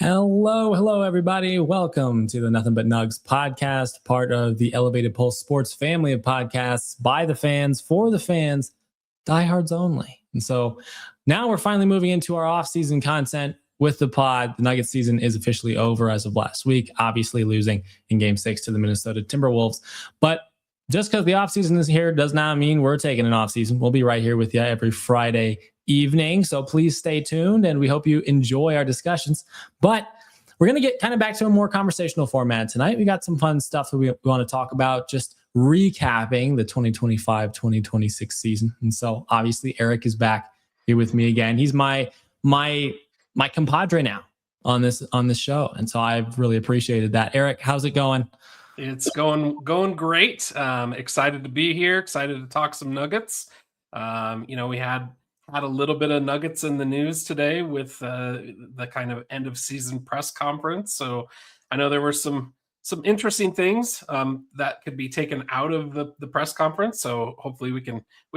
Hello, everybody. Welcome to the Nothing But Nugs podcast, part of the Elevated Pulse Sports family of podcasts by the fans, for the fans, diehards only. And so now we're finally moving into our off-season content with the pod. The Nuggets season is officially over as of last week, obviously losing in Game 6 to the Minnesota Timberwolves. But just because the offseason is here does not mean we're taking an offseason. We'll be right here with you every Friday evening. So please stay tuned, and we hope you enjoy our discussions. But we're going to get kind of back to a more conversational format tonight. We got some fun stuff that we want to talk about, just recapping the 2025-2026 season. And so obviously Eric is back here with me again. He's my compadre now on this show. And so I've really appreciated that. Eric, how's it going? It's going great. Excited to be here. Excited to talk some Nuggets. We had a little bit of Nuggets in the news today with the kind of end of season press conference. So I know there were some interesting things that could be taken out of the press conference. So hopefully we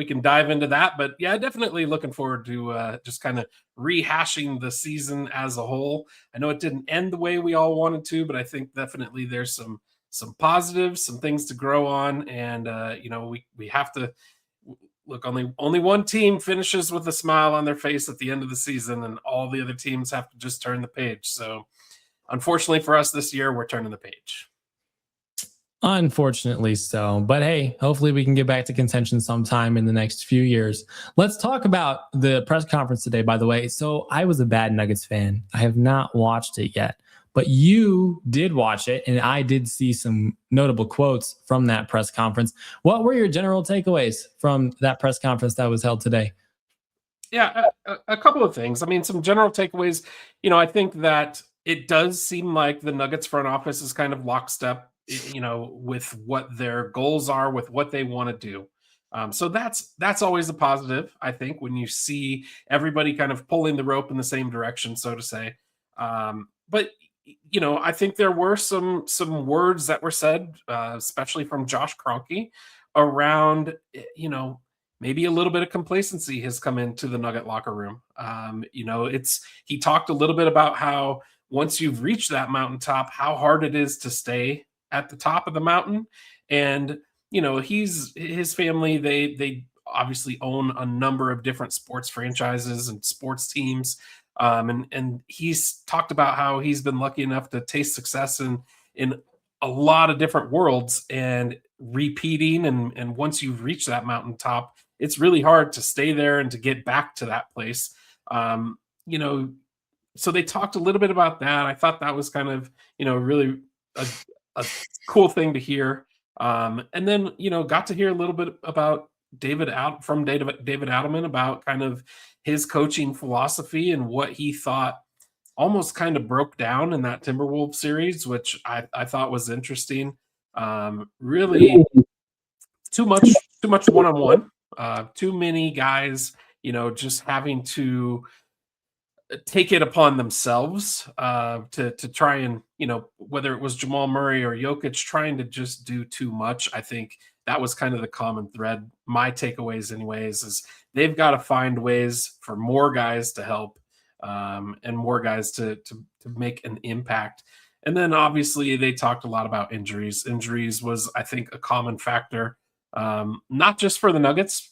can dive into that. But yeah, definitely looking forward to just kind of rehashing the season as a whole. I know it didn't end the way we all wanted to, but I think definitely there's some positives, some things to grow on, and we have to look. Only one team finishes with a smile on their face at the end of the season, and all the other teams have to just turn the page. So unfortunately for us this year, we're turning the page. Unfortunately so. But hey, hopefully we can get back to contention sometime in the next few years. Let's talk about the press conference today, by the way. So I was a bad Nuggets fan. I have not watched it yet, but you did watch it, and I did see some notable quotes from that press conference. What were your general takeaways from that press conference that was held today? Yeah, a couple of things. I mean, some general takeaways. I think that it does seem like the Nuggets front office is kind of lockstep, with what their goals are, with what they want to do. So that's always a positive, I think, when you see everybody kind of pulling the rope in the same direction, so to say. But I think there were some words that were said, especially from Josh Kroenke, around maybe a little bit of complacency has come into the Nugget locker room. He talked a little bit about how once you've reached that mountaintop, how hard it is to stay at the top of the mountain. And his family, they obviously own a number of different sports franchises and sports teams. And he's talked about how he's been lucky enough to taste success in a lot of different worlds and repeating. And once you've reached that mountaintop, it's really hard to stay there and to get back to that place. So they talked a little bit about that. I thought that was kind of, really a cool thing to hear. And then, got to hear a little bit about David Adelman about kind of his coaching philosophy and what he thought almost kind of broke down in that Timberwolves series, which I thought was interesting. Really too much one-on-one, too many guys, just having to take it upon themselves to try and, whether it was Jamal Murray or Jokic trying to just do too much. I think that was kind of the common thread. My takeaways anyways, is they've got to find ways for more guys to help and more guys to make an impact. And then obviously they talked a lot about injuries. Injuries was, I think, a common factor, not just for the Nuggets,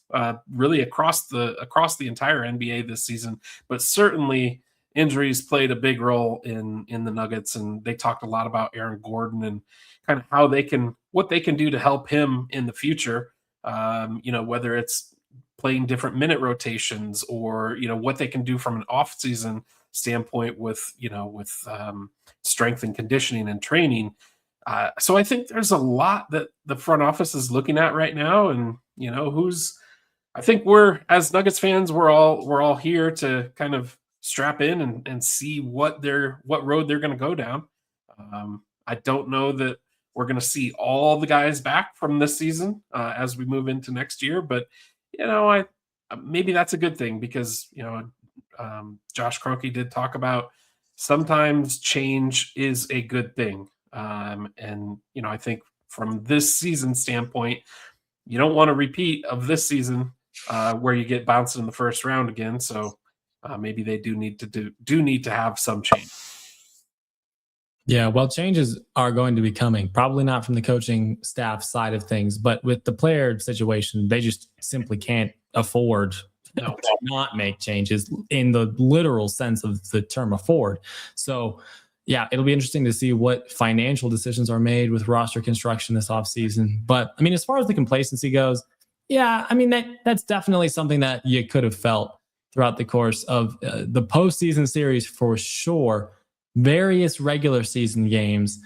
really across the entire NBA this season, but certainly injuries played a big role in the Nuggets. And they talked a lot about Aaron Gordon and kind of what they can do to help him in the future. Whether it's playing different minute rotations or, what they can do from an off-season standpoint with strength and conditioning and training. So I think there's a lot that the front office is looking at right now, and I think as Nuggets fans, we're all here to kind of strap in and see what road they're going to go down. I don't know that we're going to see all the guys back from this season as we move into next year, but maybe that's a good thing because Josh Kroenke did talk about sometimes change is a good thing. And I think from this season standpoint, you don't want to repeat of this season where you get bounced in the first round again. So maybe they do need to have some change. Yeah, well, changes are going to be coming. Probably not from the coaching staff side of things, but with the player situation, they just simply can't afford to No. not make changes in the literal sense of the term afford. So, yeah, it'll be interesting to see what financial decisions are made with roster construction this offseason. But I mean, as far as the complacency goes, yeah, I mean, that's definitely something that you could have felt throughout the course of the postseason series for sure. Various regular season games,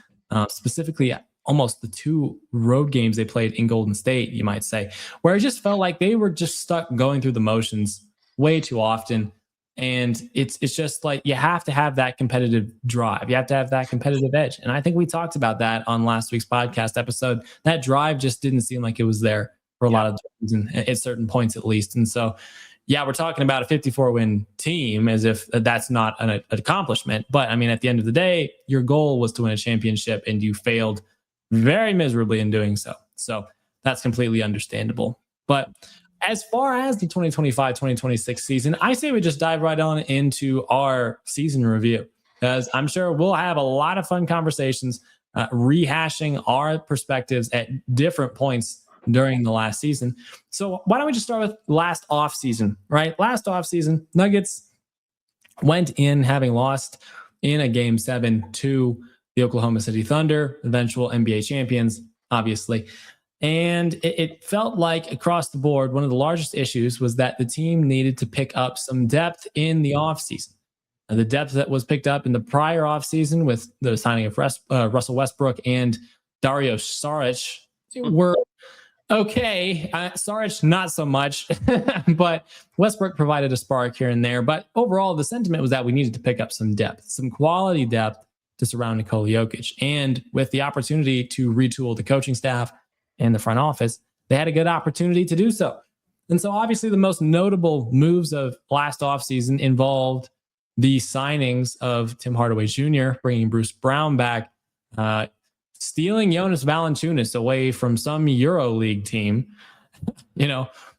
specifically almost the two road games they played in Golden State, you might say, where it just felt like they were just stuck going through the motions way too often. And it's just like you have to have that competitive drive. You have to have that competitive edge. And I think we talked about that on last week's podcast episode. That drive just didn't seem like it was there for a lot of times and at certain points at least. And so yeah, we're talking about a 54 win team as if that's not an accomplishment. But I mean, at the end of the day, your goal was to win a championship and you failed very miserably in doing so. So that's completely understandable. But as far as the 2025-2026 season, I say we just dive right on into our season review because I'm sure we'll have a lot of fun conversations rehashing our perspectives at different points during the last season. So why don't we just start with last offseason, right? Last offseason, Nuggets went in having lost in a game 7 to the Oklahoma City Thunder, eventual NBA champions, obviously. And it felt like across the board, one of the largest issues was that the team needed to pick up some depth in the offseason. The depth that was picked up in the prior offseason with the signing of Russell Westbrook and Dario Saric were okay. Saric, not so much, but Westbrook provided a spark here and there. But overall, the sentiment was that we needed to pick up some depth, some quality depth to surround Nikola Jokic. And with the opportunity to retool the coaching staff and the front office, they had a good opportunity to do so. And so obviously the most notable moves of last offseason involved the signings of Tim Hardaway Jr., bringing Bruce Brown back, stealing Jonas Valanciunas away from some EuroLeague team,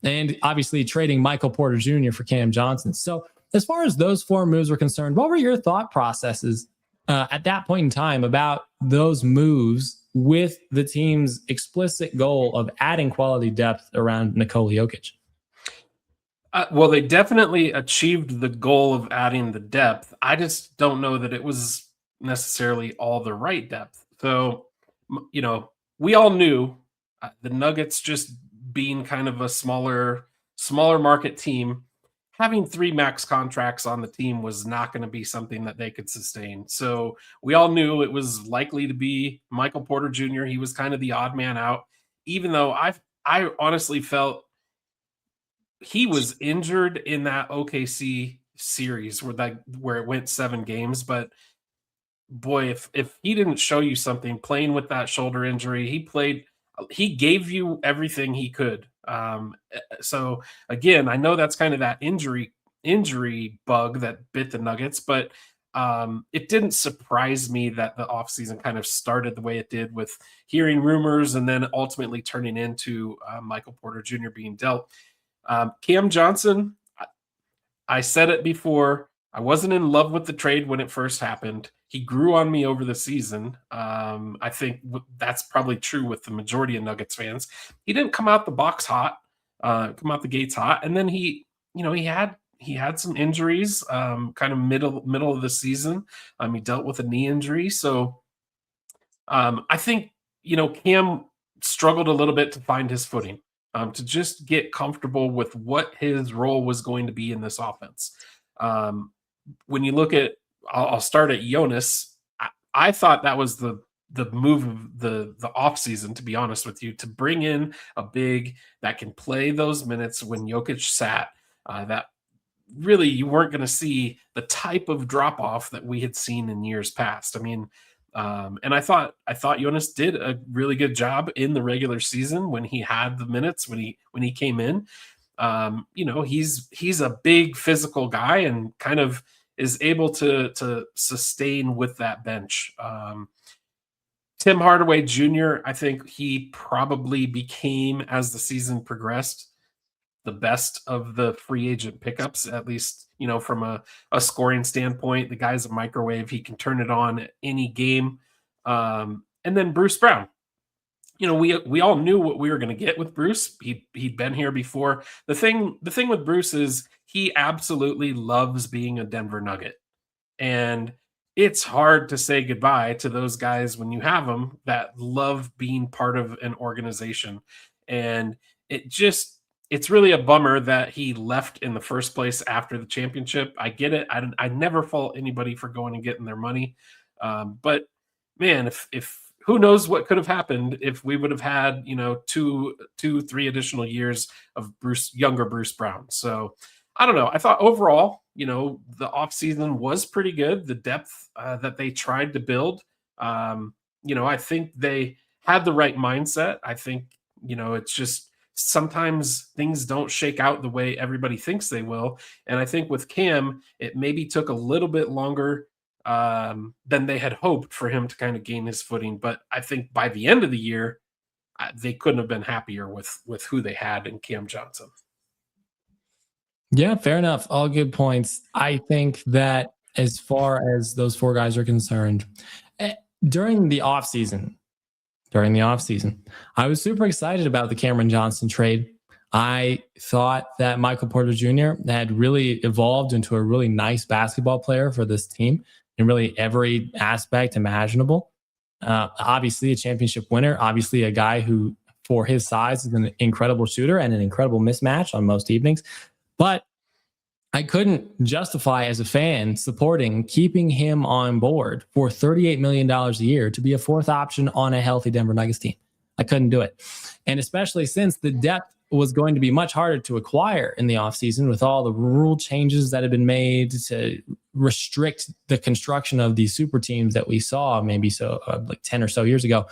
and obviously trading Michael Porter Jr. for Cam Johnson. So as far as those four moves were concerned, what were your thought processes at that point in time about those moves with the team's explicit goal of adding quality depth around Nikola Jokic? Well, they definitely achieved the goal of adding the depth. I just don't know that it was necessarily all the right depth. So, we all knew the Nuggets just being kind of a smaller market team, having three max contracts on the team was not going to be something that they could sustain. So we all knew it was likely to be Michael Porter Jr. He was kind of the odd man out, even though I honestly felt he was injured in that OKC series where it went 7 games. But boy, if he didn't show you something playing with that shoulder injury, he gave you everything he could. So again, I know that's kind of that injury bug that bit the Nuggets, but it didn't surprise me that the offseason kind of started the way it did with hearing rumors and then ultimately turning into Michael Porter Jr. being dealt. Cam Johnson, I said it before, I wasn't in love with the trade when it first happened. He grew on me over the season. I think that's probably true with the majority of Nuggets fans. He didn't come out the gates hot, and then he had some injuries, kind of middle of the season. He dealt with a knee injury, so I think Cam struggled a little bit to find his footing, to just get comfortable with what his role was going to be in this offense. When you look at, I'll start at Jonas. I thought that was the move of the offseason, to be honest with you, to bring in a big that can play those minutes when Jokic sat. That really you weren't going to see the type of drop off that we had seen in years past. I mean, and I thought Jonas did a really good job in the regular season when he had the minutes when he came in. He's a big physical guy and kind of is able to sustain with that bench. Tim Hardaway Jr., I think he probably became, as the season progressed, the best of the free agent pickups, at least, from a scoring standpoint. The guy's a microwave. He can turn it on at any game. And then Bruce Brown. We all knew what we were going to get with Bruce. He'd been here before. The thing with Bruce is he absolutely loves being a Denver Nugget. And it's hard to say goodbye to those guys when you have them that love being part of an organization. And it's really a bummer that he left in the first place after the championship. I get it. I never fault anybody for going and getting their money. But man, if who knows what could have happened if we would have had, 3 additional years of younger Bruce Brown. So I don't know. I thought overall, the offseason was pretty good. The depth that they tried to build, I think they had the right mindset. I think, it's just sometimes things don't shake out the way everybody thinks they will. And I think with Cam, it maybe took a little bit longer than they had hoped for him to kind of gain his footing. But I think by the end of the year, they couldn't have been happier with who they had in Cam Johnson. Yeah, fair enough. All good points. I think that as far as those 4 guys are concerned, during the offseason, I was super excited about the Cameron Johnson trade. I thought that Michael Porter Jr. had really evolved into a really nice basketball player for this team in really every aspect imaginable. Obviously a championship winner, obviously a guy who for his size is an incredible shooter and an incredible mismatch on most evenings. But I couldn't justify as a fan supporting keeping him on board for $38 million a year to be a 4th option on a healthy Denver Nuggets team. I couldn't do it. And especially since the depth was going to be much harder to acquire in the offseason with all the rule changes that had been made to restrict the construction of these super teams that we saw maybe like 10 or so years ago.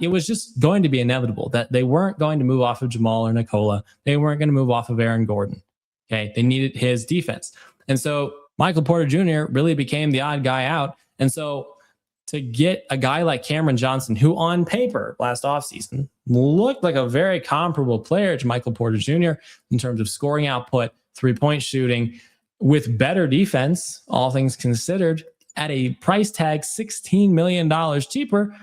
It was just going to be inevitable that they weren't going to move off of Jamal or Nikola. They weren't going to move off of Aaron Gordon. Okay, they needed his defense. And so Michael Porter Jr. really became the odd guy out. And so to get a guy like Cameron Johnson, who on paper last offseason looked like a very comparable player to Michael Porter Jr. in terms of scoring output, 3-point shooting, with better defense, all things considered, at a price tag $16 million cheaper,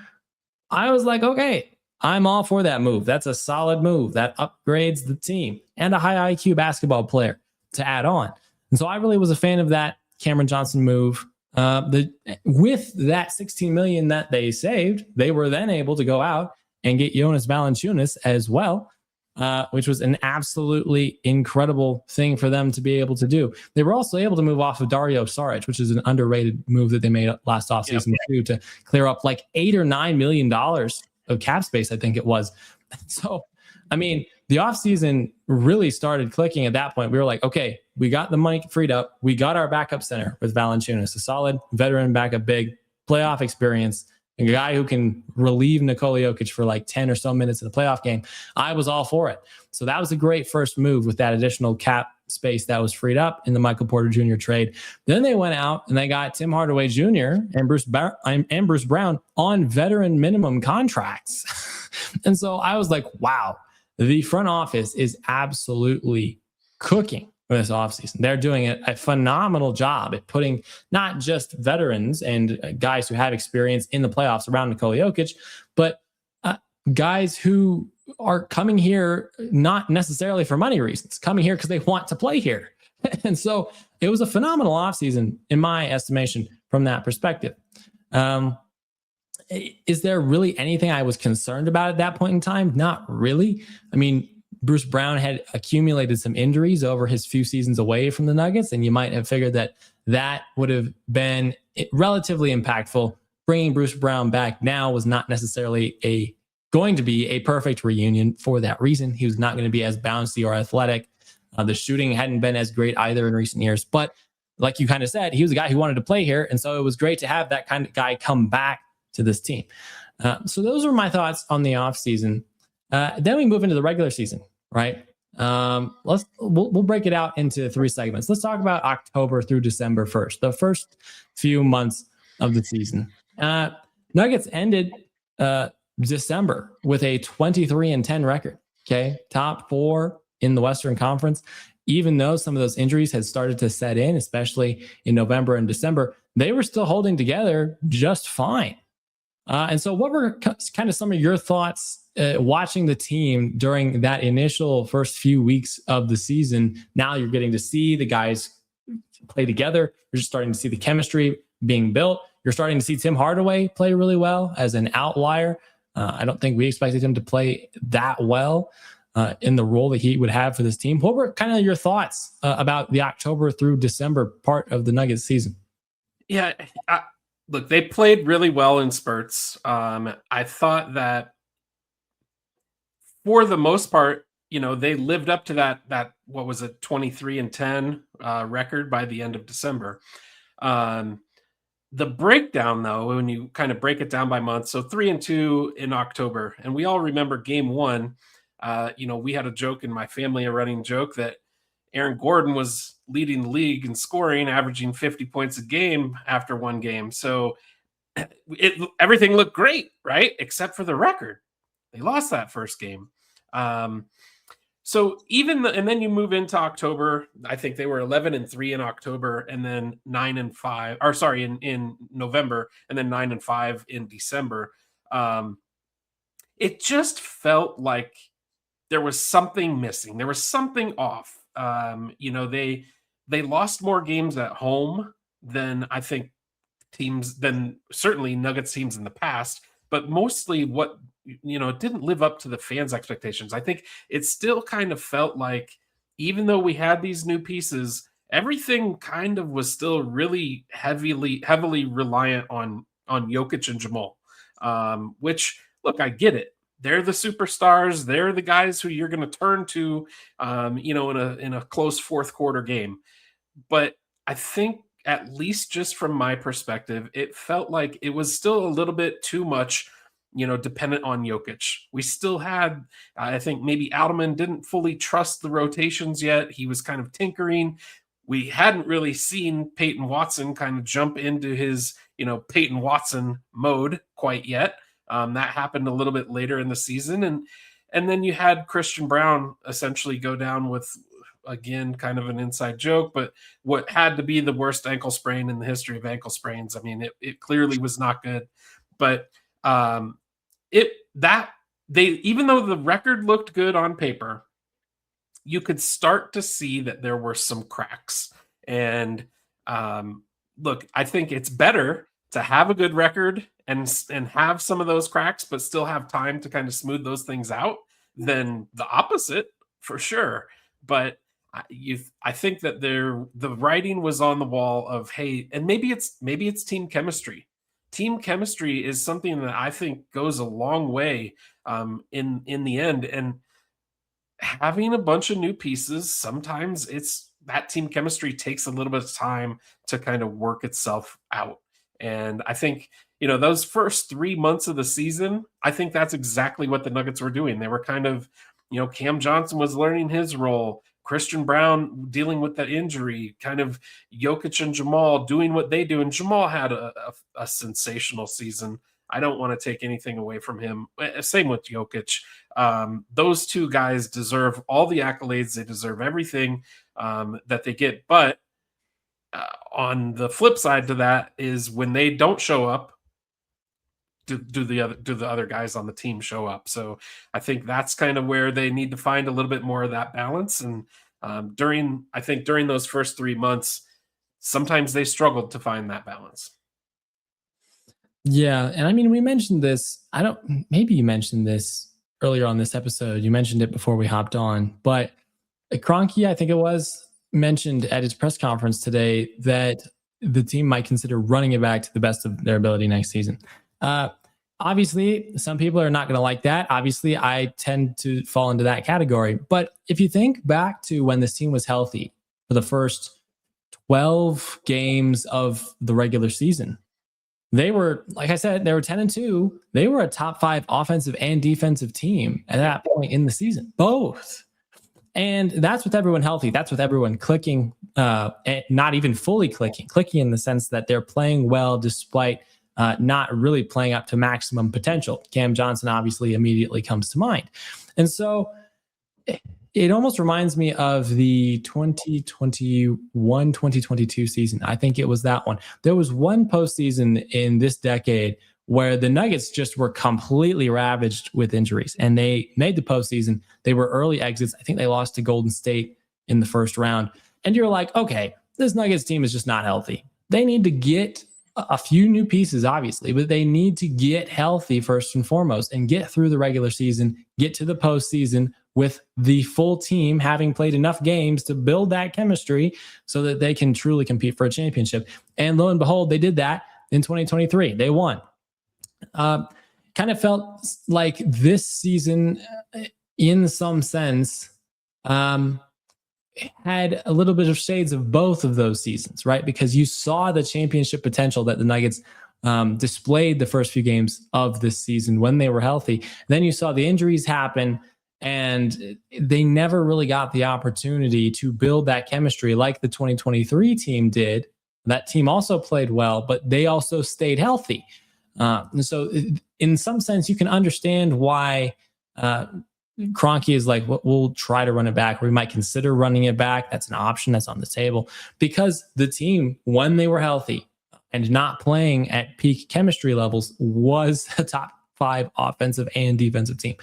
I was like, okay, I'm all for that move. That's a solid move. That upgrades the team and a high IQ basketball player to add on. And so I really was a fan of that Cameron Johnson move. With that $16 million that they saved, they were then able to go out and get Jonas Valanciunas as well, which was an absolutely incredible thing for them to be able to do. They were also able to move off of Dario Saric, which is an underrated move that they made last offseason too, to clear up like $8 or $9 million of cap space, I think it was. So, I mean, the offseason really started clicking at that point. We were like, okay, we got the money freed up. We got our backup center with Valanciunas, a solid veteran backup big, playoff experience, a guy who can relieve Nikola Jokic for like 10 or so minutes in a playoff game. I was all for it. So that was a great first move with that additional cap space that was freed up in the Michael Porter Jr. trade. Then they went out and they got Tim Hardaway Jr. and Bruce Brown on veteran minimum contracts. And so I was like, wow, the front office is absolutely cooking this offseason. They're doing a phenomenal job at putting not just veterans and guys who have experience in the playoffs around Nikola Jokic, but guys who are coming here not necessarily for money reasons, coming here because they want to play here. And so it was a phenomenal offseason in my estimation from that perspective. Is there really anything I was concerned about at that point in time? Not really. I mean, Bruce Brown had accumulated some injuries over his few seasons away from the Nuggets, and you might have figured that would have been relatively impactful. Bringing Bruce Brown back now was not necessarily going to be a perfect reunion for that reason. He was not going to be as bouncy or athletic. The shooting hadn't been as great either in recent years, but like you kind of said, he was a guy who wanted to play here, and so it was great to have that kind of guy come back to this team. So those were my thoughts on the offseason. Then we move into the regular season, right? We'll break it out into 3 segments. Let's talk about October through December first, the first few months of the season. Nuggets ended December with a 23-10 record. Okay, top 4 in the Western Conference, even though some of those injuries had started to set in, especially in November and December, they were still holding together just fine. And so, what were kind of some of your thoughts watching the team during that initial first few weeks of the season? Now you're getting to see the guys play together. You're just starting to see the chemistry being built. You're starting to see Tim Hardaway play really well as an outlier. I don't think we expected him to play that well in the role that he would have for this team. What were kind of your thoughts about the October through December part of the Nuggets season? Yeah, look, they played really well in spurts. I thought that for the most part, they lived up to that what was it, 23-10 record by the end of December. The breakdown, though, when you kind of break it down by month, so 3-2 in October, and we all remember Game 1. We had a joke in my family, a running joke, that Aaron Gordon was leading the league in scoring, averaging 50 points a game after one game. So everything looked great, right? Except for the record. They lost that first game. So and then you move into October. I think they were 11-3 in October, and then 9-5. Or sorry, in November, and then 9-5 in December. It just felt like there was something missing. There was something off. They lost more games at home than I think than certainly Nuggets teams in the past, but mostly it didn't live up to the fans' expectations. I think it still kind of felt like, even though we had these new pieces, everything kind of was still really heavily reliant on Jokic and Jamal. Which, look, I get it. They're the superstars. They're the guys who you're going to turn to, in a close fourth quarter game. But I think, at least just from my perspective, it felt like it was still a little bit too much, dependent on Jokic. We still had, I think maybe Alderman didn't fully trust the rotations yet. He was kind of tinkering. We hadn't really seen Peyton Watson kind of jump into his, Peyton Watson mode quite yet. That happened a little bit later in the season. And then you had Christian Braun essentially go down with, again, kind of an inside joke, but what had to be the worst ankle sprain in the history of ankle sprains. I mean, it clearly was not good. But even though the record looked good on paper, you could start to see that there were some cracks. And look, I think it's better to have a good record and have some of those cracks, but still have time to kind of smooth those things out, than the opposite, for sure. But I think that the writing was on the wall of, hey, and maybe it's team chemistry. Team chemistry is something that I think goes a long way in the end. And having a bunch of new pieces, sometimes that team chemistry takes a little bit of time to kind of work itself out. And I think, those first 3 months of the season, I think that's exactly what the Nuggets were doing. They were kind of, Cam Johnson was learning his role, Christian Braun dealing with that injury, kind of Jokic and Jamal doing what they do. And Jamal had a sensational season. I don't want to take anything away from him. Same with Jokic. Those two guys deserve all the accolades. They deserve everything that they get. But on the flip side to that is, when they don't show up, do the other guys on the team show up? So I think that's kind of where they need to find a little bit more of that balance. And during those first 3 months, sometimes they struggled to find that balance. Yeah. And I mean, we mentioned this. Maybe you mentioned this earlier on this episode. You mentioned it before we hopped on, but Kroenke, I think it was, mentioned at his press conference today that the team might consider running it back to the best of their ability next season. Obviously, some people are not going to like that. Obviously, I tend to fall into that category. But if you think back to when this team was healthy for the first 12 games of the regular season, they were, like I said, they were 10-2. They were a top 5 offensive and defensive team at that point in the season, both. And that's with everyone healthy. That's with everyone clicking, not even fully clicking in the sense that they're playing well despite not really playing up to maximum potential. Cam Johnson obviously immediately comes to mind. And so It almost reminds me of the 2021-2022 season. I think it was that one. There was one postseason in this decade where the Nuggets just were completely ravaged with injuries, and they made the postseason. They were early exits. I think they lost to Golden State in the first round. And you're like, okay, this Nuggets team is just not healthy. They need to get a few new pieces, obviously, but they need to get healthy first and foremost and get through the regular season, get to the postseason with the full team having played enough games to build that chemistry so that they can truly compete for a championship. And lo and behold, they did that in 2023. They won. Kind of felt like this season, in some sense, had a little bit of shades of both of those seasons, right? Because you saw the championship potential that the Nuggets displayed the first few games of this season when they were healthy. Then you saw the injuries happen, and they never really got the opportunity to build that chemistry like the 2023 team did. That team also played well, but they also stayed healthy. And so in some sense, you can understand why Kroenke is like, we'll try to run it back. We might consider running it back. That's an option that's on the table, because the team, when they were healthy and not playing at peak chemistry levels, was a top 5 offensive and defensive team.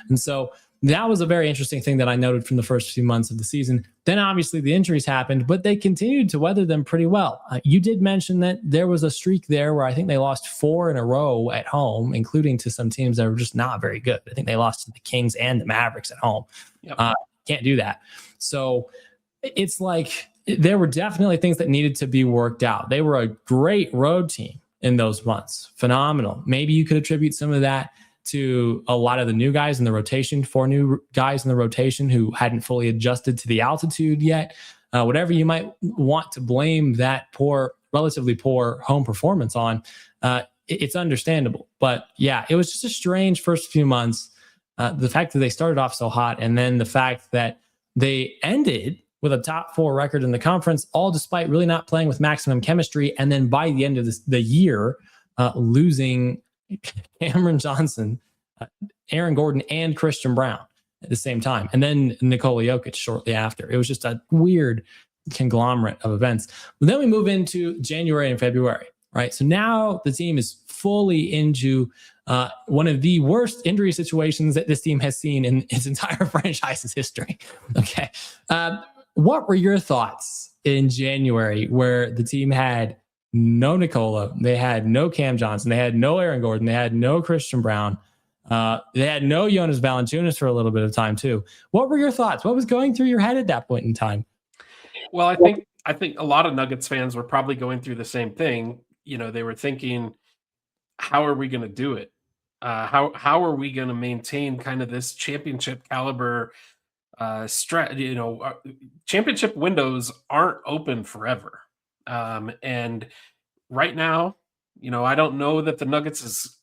And so that was a very interesting thing that I noted from the first few months of the season. Then obviously the injuries happened, but they continued to weather them pretty well. You did mention that there was a streak there where I think they lost 4 in a row at home, including to some teams that were just not very good. I think they lost to the Kings and the Mavericks at home. Yep. Can't do that. So it's like there were definitely things that needed to be worked out. They were a great road team in those months. Phenomenal. Maybe you could attribute some of that to a lot of the new guys in the rotation, 4 new guys in the rotation who hadn't fully adjusted to the altitude yet. Whatever you might want to blame that relatively poor home performance on, it's understandable. But yeah, it was just a strange first few months. The fact that they started off so hot, and then the fact that they ended with a top 4 record in the conference, all despite really not playing with maximum chemistry. And then by the end of the year, losing Cameron Johnson, Aaron Gordon, and Christian Brown at the same time. And then Nikola Jokic shortly after. It was just a weird conglomerate of events. But then we move into January and February, right? So now the team is fully into one of the worst injury situations that this team has seen in its entire franchise's history. Okay. What were your thoughts in January, where the team had no Nikola, they had no Cam Johnson, they had no Aaron Gordon, they had no Christian Brown, they had no Jonas Valanciunas for a little bit of time too? What were your thoughts? What was going through your head at that point in time? Well, I think a lot of Nuggets fans were probably going through the same thing. You know, they were thinking, how are we going to do it? How are we going to maintain kind of this championship caliber championship windows aren't open forever. And right now, I don't know that the Nuggets is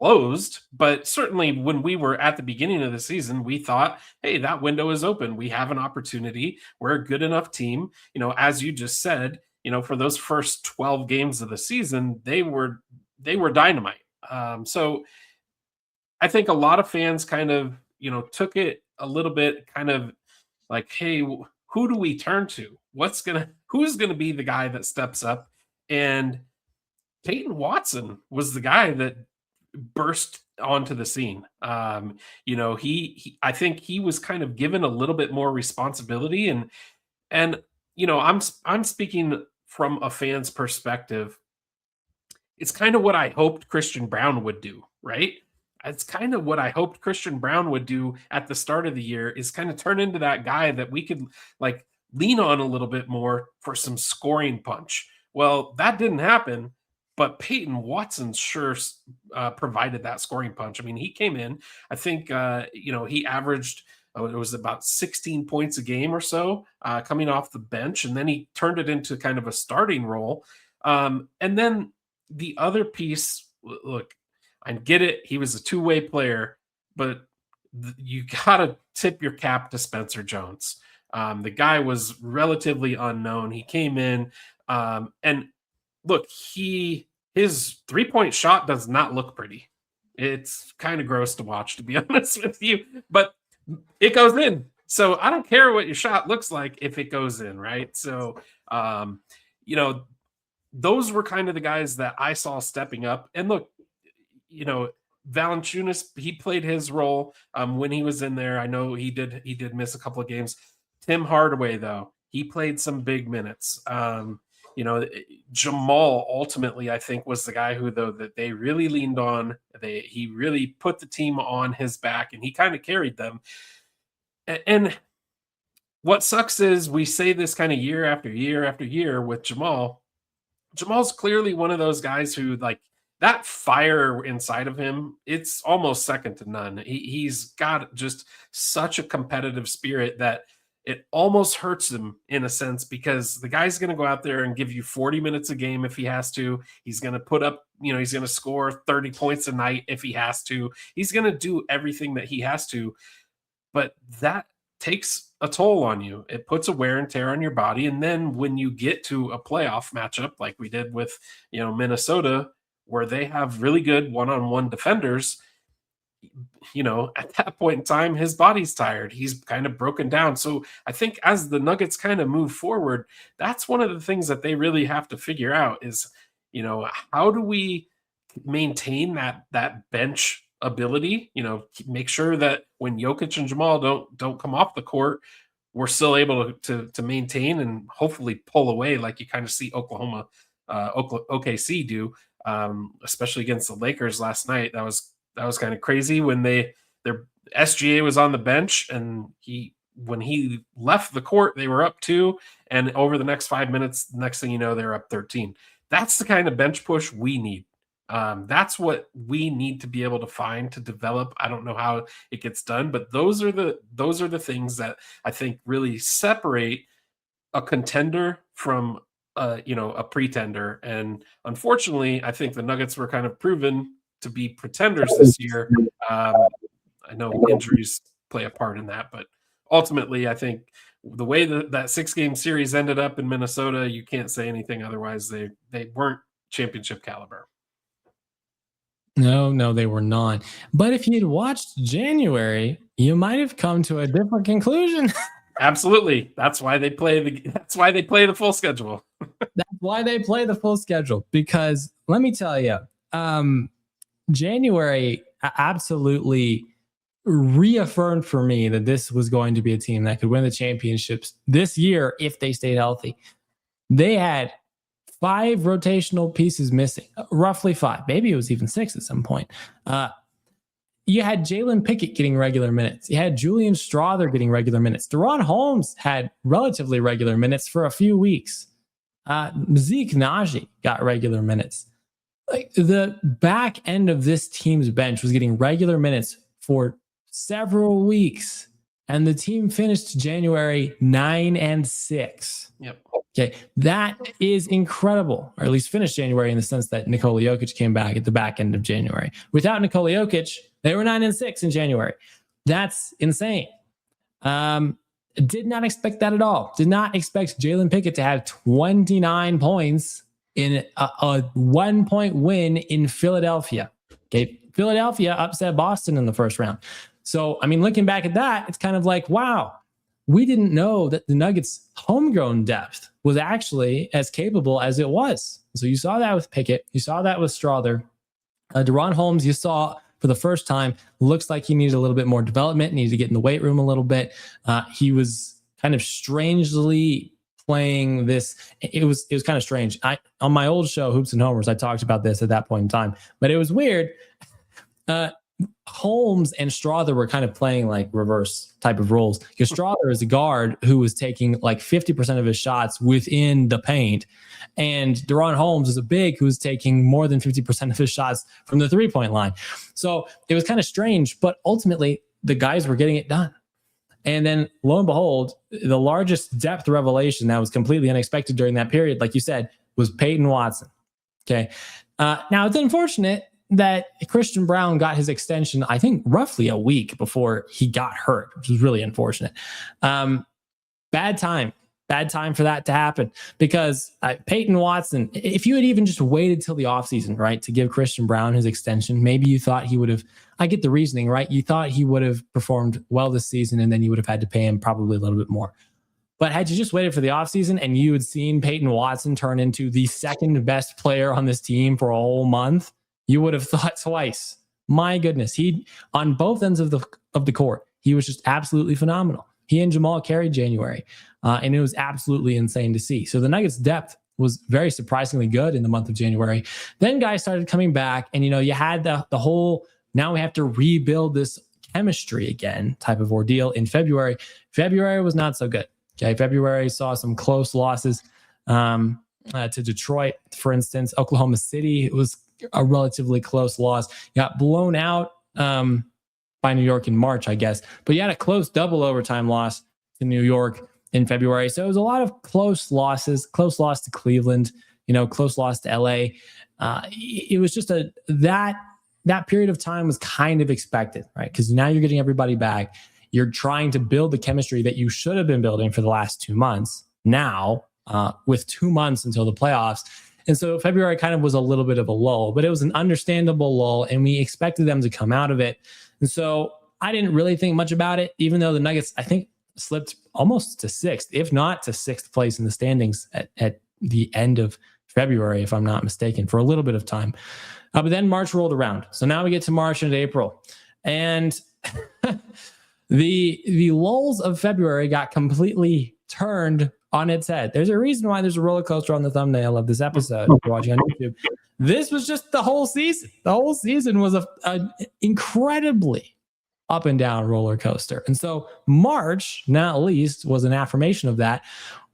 closed, but certainly when we were at the beginning of the season, we thought, hey, that window is open. We have an opportunity. We're a good enough team. As you just said, for those first 12 games of the season, they were dynamite. So I think a lot of fans kind of, took it a little bit kind of like, hey, who do we turn to? Who's going to be the guy that steps up? And Peyton Watson was the guy that burst onto the scene. I think he was kind of given a little bit more responsibility, and I'm speaking from a fan's perspective. It's kind of what I hoped Christian Brown would do, right? It's kind of what I hoped Christian Brown would do at the start of the year, is kind of turn into that guy that we could like lean on a little bit more for some scoring punch. Well, that didn't happen, but Peyton Watson sure provided that scoring punch. I mean, he came in, I think, he averaged, it was about 16 points a game or so coming off the bench, and then he turned it into kind of a starting role. And then the other piece, look, I get it. He was a two-way player, but you got to tip your cap to Spencer Jones. The guy was relatively unknown. He came in, and look, his three-point shot does not look pretty. It's kind of gross to watch, to be honest with you, but it goes in. So I don't care what your shot looks like if it goes in, right? So, um, you know, those were kind of the guys that I saw stepping up. And look, you know, Valanciunas, he played his role when he was in there. I know he did miss a couple of games. Tim Hardaway, though, he played some big minutes. You know, Jamal ultimately, I think, was the guy who, though, that they really leaned on. He really put the team on his back, and he kind of carried them. And what sucks is we say this kind of year after year after year with Jamal. Jamal's clearly one of those guys who, like, that fire inside of him, it's almost second to none. He's got just such a competitive spirit that it almost hurts him in a sense, because the guy's going to go out there and give you 40 minutes a game if he has to. He's going to put up, he's going to score 30 points a night if he has to. He's going to do everything that he has to. But that takes a toll on you. It puts a wear and tear on your body. And then when you get to a playoff matchup like we did with, Minnesota, where they have really good one-on-one defenders, at that point in time, his body's tired. He's kind of broken down. So I think as the Nuggets kind of move forward, that's one of the things that they really have to figure out is, how do we maintain that bench ability, make sure that when Jokic and Jamal don't come off the court, we're still able to maintain and hopefully pull away like you kind of see OKC do, especially against the Lakers last night. That was kind of crazy when their SGA was on the bench, and when he left the court, they were up 2, and over the next 5 minutes, next thing you know, they're up 13. That's the kind of bench push we need. That's what we need to be able to find to develop. I don't know how it gets done, but those are the things that I think really separate a contender from a pretender. And unfortunately, I think the Nuggets were kind of proven to be pretenders this year. I know injuries play a part in that, but ultimately, I think the way that 6-game series ended up in Minnesota, you can't say anything otherwise. They weren't championship caliber. No, they were not. But if you'd watched January, you might have come to a different conclusion. Absolutely. That's why they play the full schedule. That's why they play the full schedule. Because let me tell you, January absolutely reaffirmed for me that this was going to be a team that could win the championships this year if they stayed healthy. They had 5 rotational pieces missing, roughly 5. Maybe it was even 6 at some point. You had Jalen Pickett getting regular minutes. You had Julian Strawther getting regular minutes. Deron Holmes had relatively regular minutes for a few weeks. Zeke Naji got regular minutes. Like, the back end of this team's bench was getting regular minutes for several weeks. And the team finished January 9-6. Yep. Okay, that is incredible, or at least finished January in the sense that Nikola Jokic came back at the back end of January. Without Nikola Jokic, they were 9-6 in January. That's insane. Did not expect that at all. Did not expect Jalen Pickett to have 29 points in a 1-point win in Philadelphia. Okay, Philadelphia upset Boston in the first round. So, I mean, looking back at that, it's kind of like, wow, we didn't know that the Nuggets' homegrown depth was actually as capable as it was. So you saw that with Pickett. You saw that with Strawther. Deron Holmes, you saw for the first time, looks like he needed a little bit more development, needed to get in the weight room a little bit. He was kind of strangely playing this. It was kind of strange. On my old show, Hoops and Homers, I talked about this at that point in time, but it was weird. Holmes and Strawther were kind of playing like reverse type of roles, because Strawther is a guard who was taking like 50% of his shots within the paint, and Deron Holmes is a big who was taking more than 50% of his shots from the 3-point line. So it was kind of strange, but ultimately the guys were getting it done. And then lo and behold, the largest depth revelation that was completely unexpected during that period, like you said, was Peyton Watson. Okay. Now it's unfortunate that Christian Brown got his extension, I think, roughly a week before he got hurt, which was really unfortunate. Bad time Bad time for that to happen because Peyton Watson, if you had even just waited till the offseason, right, to give Christian Brown his extension, maybe you thought he would have, I get the reasoning, right? You thought he would have performed well this season and then you would have had to pay him probably a little bit more. But had you just waited for the offseason and you had seen Peyton Watson turn into the second best player on this team for a whole month, you would have thought twice. My goodness, he on both ends of the court, he was just absolutely phenomenal. He and Jamal carried January, and it was absolutely insane to see. So the Nuggets' depth was very surprisingly good in the month of January. Then guys started coming back, and you had the whole now we have to rebuild this chemistry again type of ordeal in February. February was not so good. Okay, February saw some close losses to Detroit, for instance. Oklahoma City, it was a relatively close loss. Got blown out by New York in March, I guess. But you had a close double overtime loss to New York in February. So it was a lot of close losses, close loss to Cleveland, close loss to LA. It was just that period of time was kind of expected, right? Because now you're getting everybody back. You're trying to build the chemistry that you should have been building for the last 2 months now, with 2 months until the playoffs. And so February kind of was a little bit of a lull, but it was an understandable lull, and we expected them to come out of it. And so I didn't really think much about it, even though the Nuggets, I think, slipped almost to sixth, if not to sixth place in the standings at the end of February, if I'm not mistaken, for a little bit of time. But then March rolled around. So now we get to March and April. And the lulls of February got completely turned on its head. There's a reason why there's a roller coaster on the thumbnail of this episode if you're watching on YouTube. This was just the whole season. The whole season was an incredibly up and down roller coaster. And so March, not least, was an affirmation of that.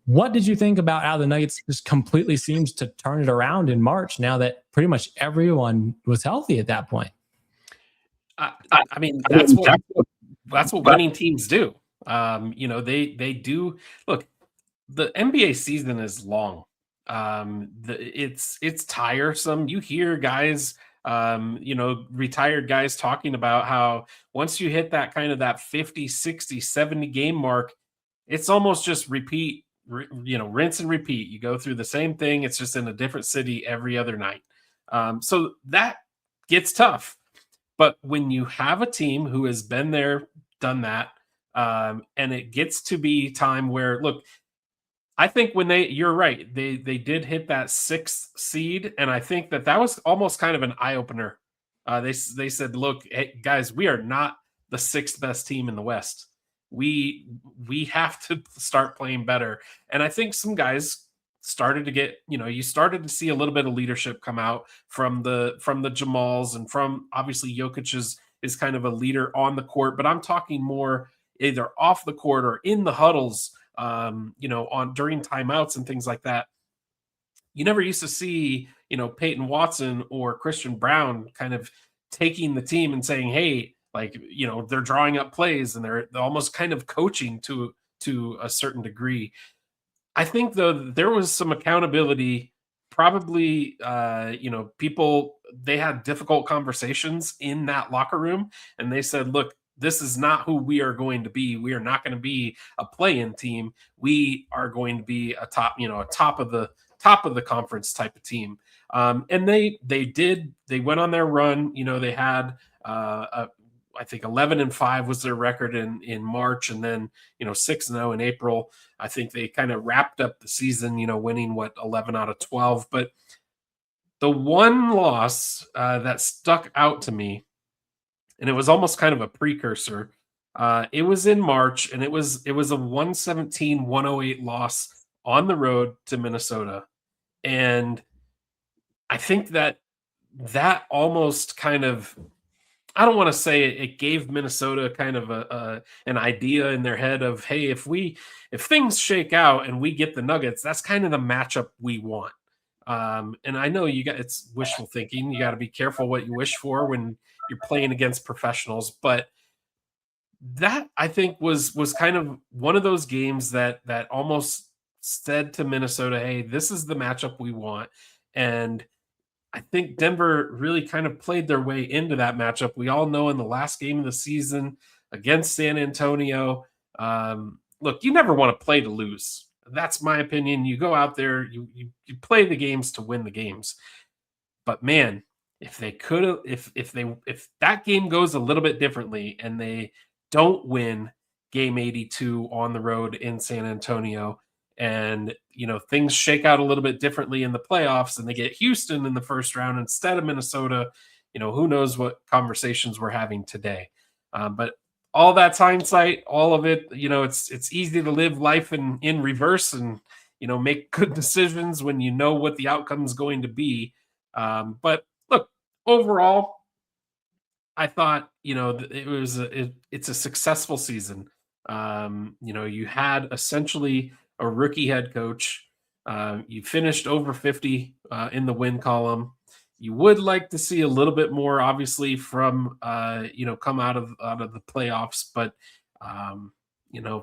What did you think about how the Nuggets just completely seems to turn it around in March now that pretty much everyone was healthy at that point? I mean, that's what winning teams do. They do. Look, the NBA season is long. It's tiresome. You hear guys, retired guys talking about how once you hit that kind of that 50, 60, 70 game mark, it's almost just repeat, rinse and repeat. You go through the same thing. It's just in a different city every other night. So that gets tough. But when you have a team who has been there, done that, and it gets to be time where, look, I think you're right. They did hit that 6th seed, and I think that was almost kind of an eye opener. They said, "Look, hey, guys, we are not the 6th best team in the West. We have to start playing better." And I think some guys started to get, you started to see a little bit of leadership come out from the Jamals, and from obviously Jokic is kind of a leader on the court, but I'm talking more either off the court or in the huddles. On during timeouts and things like that. You never used to see, Peyton Watson or Christian Brown kind of taking the team and saying, "Hey, they're drawing up plays," and they're almost kind of coaching to a certain degree. I think though there was some accountability. Probably, people, they had difficult conversations in that locker room, and they said, "Look, this is not who we are going to be. We are not going to be a play-in team. We are going to be a top of the conference type of team." And they went on their run. They had I think 11-5 was their record in March, and then 6-0 in April. I think they kind of wrapped up the season, winning 11 out of 12. But the one loss that stuck out to me, and it was almost kind of a precursor. It was in March, and it was a 117-108 loss on the road to Minnesota. And I think that almost kind of, I don't want to say it gave Minnesota kind of an idea in their head of, hey, if things shake out and we get the Nuggets, that's kind of the matchup we want. And I know it's wishful thinking. You got to be careful what you wish for when you're playing against professionals, but that I think was kind of one of those games that almost said to Minnesota, "Hey, this is the matchup we want." And I think Denver really kind of played their way into that matchup. We all know in the last game of the season against San Antonio, look, you never want to play to lose. That's my opinion. You go out there, you play the games to win the games. But man, if they could have, if that game goes a little bit differently and they don't win game 82 on the road in San Antonio, and things shake out a little bit differently in the playoffs, and they get Houston in the first round instead of Minnesota, who knows what conversations we're having today. But all that's hindsight, all of it. It's easy to live life in reverse and make good decisions when you know what the outcome is going to be. But look, overall, I thought it's a successful season. You had essentially a rookie head coach. You finished over 50 in the win column. You would like to see a little bit more, obviously, from come out of the playoffs, but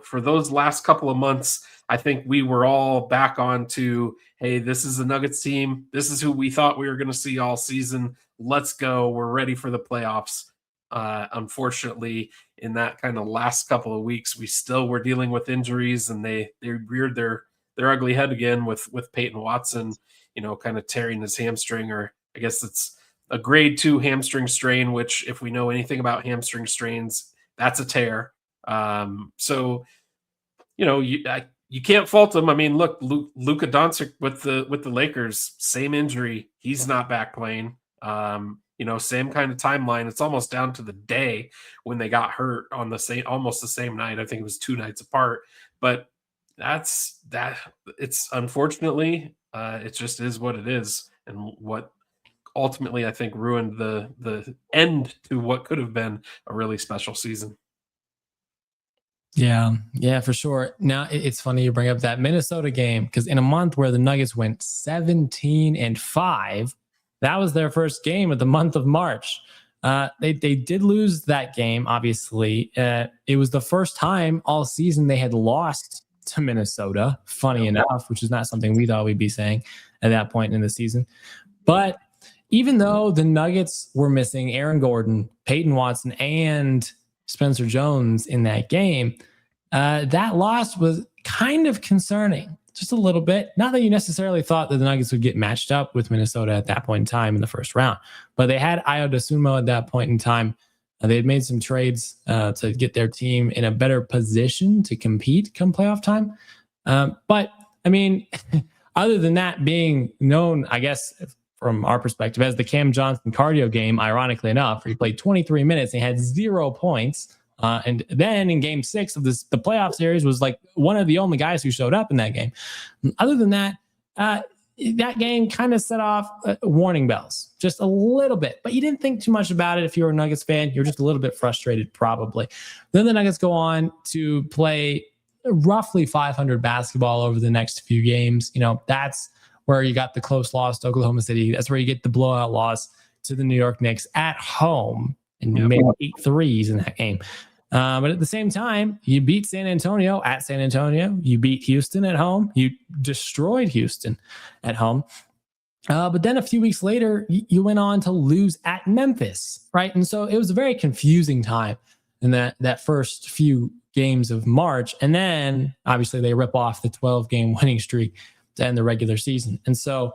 for those last couple of months, I think we were all back on to, hey, this is the Nuggets team. This is who we thought we were going to see all season. Let's go. We're ready for the playoffs. Unfortunately, in that kind of last couple of weeks, we still were dealing with injuries, and they reared their ugly head again with Peyton Watson, kind of tearing his hamstring, or I guess it's a grade 2 hamstring strain, which if we know anything about hamstring strains, that's a tear. So you can't fault him. I mean, look, Luka Doncic with the Lakers, same injury. He's not back playing. Same kind of timeline. It's almost down to the day when they got hurt on almost the same night. I think it was 2 nights apart, but that's that. It's unfortunately, it just is what it is. And what ultimately I think ruined the end to what could have been a really special season. Yeah, for sure. Now it's funny you bring up that Minnesota game, because in a month where the Nuggets went 17-5, that was their first game of the month of March. They did lose that game, obviously. It was the first time all season they had lost to Minnesota, funny enough, which is not something we thought we'd be saying at that point in the season. But even though the Nuggets were missing Aaron Gordon, Peyton Watson, and Spencer Jones in that game, that loss was kind of concerning, just a little bit. Not that you necessarily thought that the Nuggets would get matched up with Minnesota at that point in time in the first round, but they had Ayo Dosunmu at that point in time. They had made some trades to get their team in a better position to compete come playoff time. But I mean, other than that being known, I guess, from our perspective, as the Cam Johnson cardio game, ironically enough, where he played 23 minutes and he had 0 points. And then in game 6 of the playoff series was like one of the only guys who showed up in that game. Other than that, that game kind of set off warning bells just a little bit, but you didn't think too much about it. If you're a Nuggets fan, you're just a little bit frustrated probably. Then the Nuggets go on to play roughly 500 basketball over the next few games. That's where you got the close loss to Oklahoma City. That's where you get the blowout loss to the New York Knicks at home, and you made 8 threes in that game. But at the same time, you beat San Antonio at San Antonio. You beat Houston at home. You destroyed Houston at home. But then a few weeks later, you went on to lose at Memphis, right? And so it was a very confusing time in that first few games of March. And then obviously they rip off the 12-game winning streak to end the regular season. And so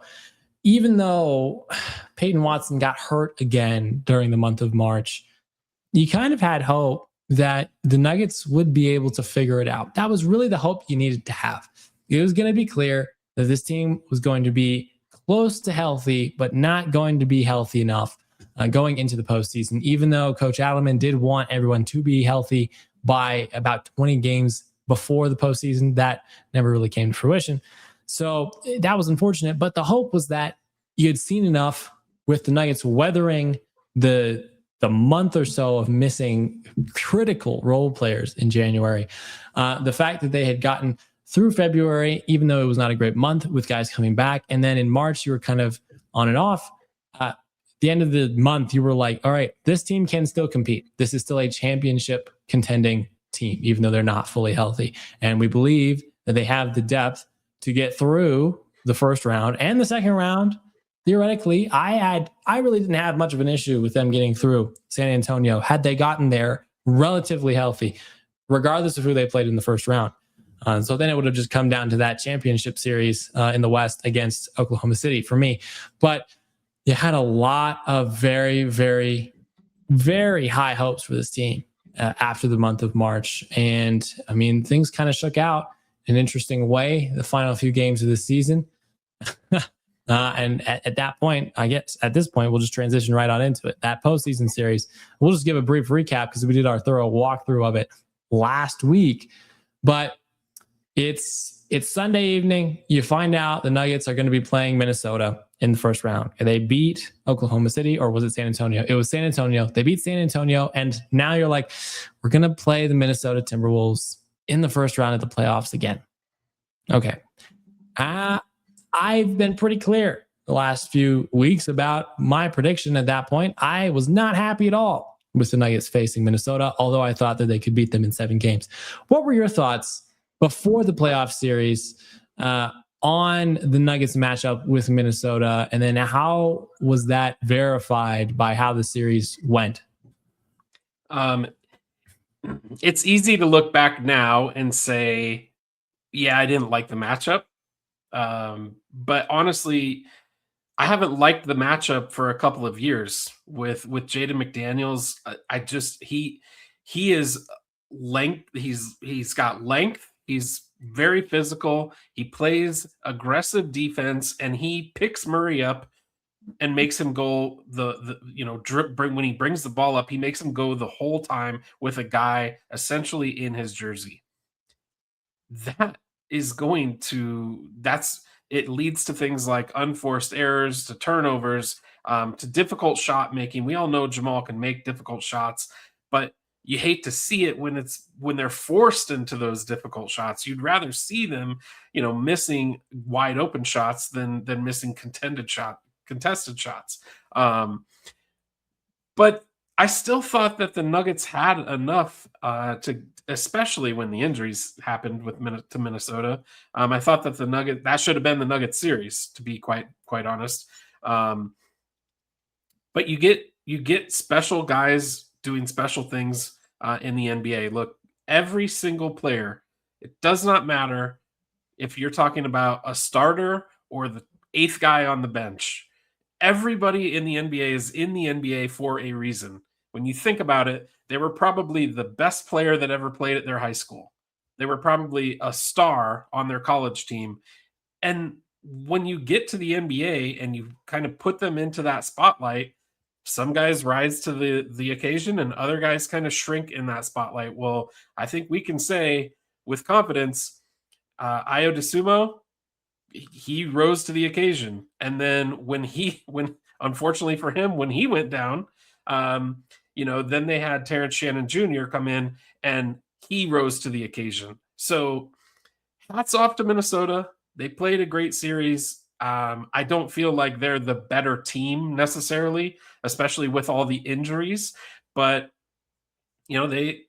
even though Peyton Watson got hurt again during the month of March, you kind of had hope that the Nuggets would be able to figure it out. That was really the hope you needed to have. It was going to be clear that this team was going to be close to healthy, but not going to be healthy enough going into the postseason, even though Coach Adelman did want everyone to be healthy by about 20 games before the postseason. That never really came to fruition. So that was unfortunate, but the hope was that you had seen enough with the Nuggets weathering the month or so of missing critical role players in January. The fact that they had gotten through February, even though it was not a great month with guys coming back. And then in March, you were kind of on and off. At the end of the month, you were like, all right, this team can still compete. This is still a championship contending team, even though they're not fully healthy. And we believe that they have the depth to get through the first round and the second round. Theoretically, I really didn't have much of an issue with them getting through San Antonio had they gotten there relatively healthy, regardless of who they played in the first round. So then it would have just come down to that championship series in the West against Oklahoma City for me. But you had a lot of very, very, very high hopes for this team after the month of March. And I mean, things kind of shook out in an interesting way the final few games of the season. And at that point, I guess at this point, we'll just transition right on into it. That postseason series, we'll just give a brief recap because we did our thorough walkthrough of it last week. But it's Sunday evening. You find out the Nuggets are going to be playing Minnesota in the first round. They beat Oklahoma City, or was it San Antonio? It was San Antonio. They beat San Antonio, and now you're like, we're going to play the Minnesota Timberwolves in the first round of the playoffs again. Okay. I've been pretty clear the last few weeks about my prediction at that point. I was not happy at all with the Nuggets facing Minnesota, although I thought that they could beat them in 7 games. What were your thoughts before the playoff series on the Nuggets matchup with Minnesota? And then how was that verified by how the series went? It's easy to look back now and say, yeah, I didn't like the matchup. But honestly, I haven't liked the matchup for a couple of years with Jaden McDaniels. I just he is length. He's got length. He's very physical. He plays aggressive defense, and he picks Murray up and makes him go when he brings the ball up, he makes him go the whole time with a guy essentially in his jersey. That is going to it leads to things like unforced errors, to turnovers, to difficult shot making. We all know Jamal can make difficult shots, but you hate to see it when they're forced into those difficult shots. You'd rather see them, missing wide open shots than missing contested shots. But I still thought that the Nuggets had enough to, especially when the injuries happened to Minnesota. I thought that that should have been the Nuggets series, to be quite honest. But you get special guys doing special things in the NBA. Look, every single player, it does not matter if you're talking about a starter or the 8th guy on the bench. Everybody in the NBA is in the NBA for a reason. When you think about it, they were probably the best player that ever played at their high school. They were probably a star on their college team. And when you get to the NBA and you kind of put them into that spotlight, some guys rise to the occasion and other guys kind of shrink in that spotlight. Well, I think we can say with confidence, Ayo Dosunmu, he rose to the occasion. And then when unfortunately for him, when he went down, then they had Terrence Shannon Jr. come in and he rose to the occasion. So hats off to Minnesota. They played a great series. I don't feel like they're the better team necessarily, especially with all the injuries, but they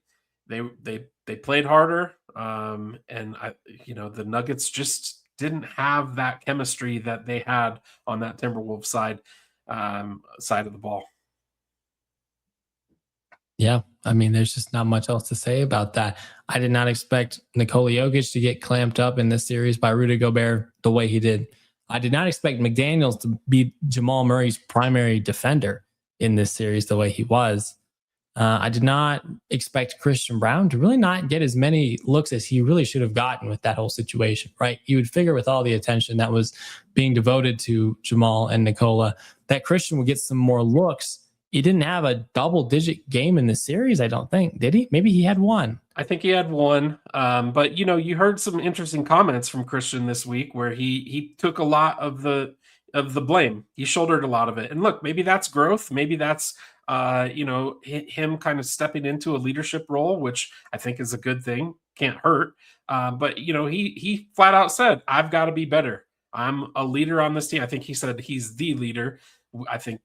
played harder. And the Nuggets just didn't have that chemistry that they had on that Timberwolves side of the ball. Yeah, I mean, there's just not much else to say about that. I did not expect Nikola Jokic to get clamped up in this series by Rudy Gobert the way he did. I did not expect McDaniels to be Jamal Murray's primary defender in this series the way he was. I did not expect Christian Brown to really not get as many looks as he really should have gotten with that whole situation, right? You would figure with all the attention that was being devoted to Jamal and Nikola that Christian would get some more looks. He didn't have a double-digit game in the series, I don't think. Did he? Maybe he had one. I think he had one. But, you heard some interesting comments from Christian this week where he took a lot of the blame. He shouldered a lot of it. And look, maybe that's growth. Maybe that's, him kind of stepping into a leadership role, which I think is a good thing. Can't hurt. But, he flat out said, I've got to be better. I'm a leader on this team. I think he said he's the leader. I think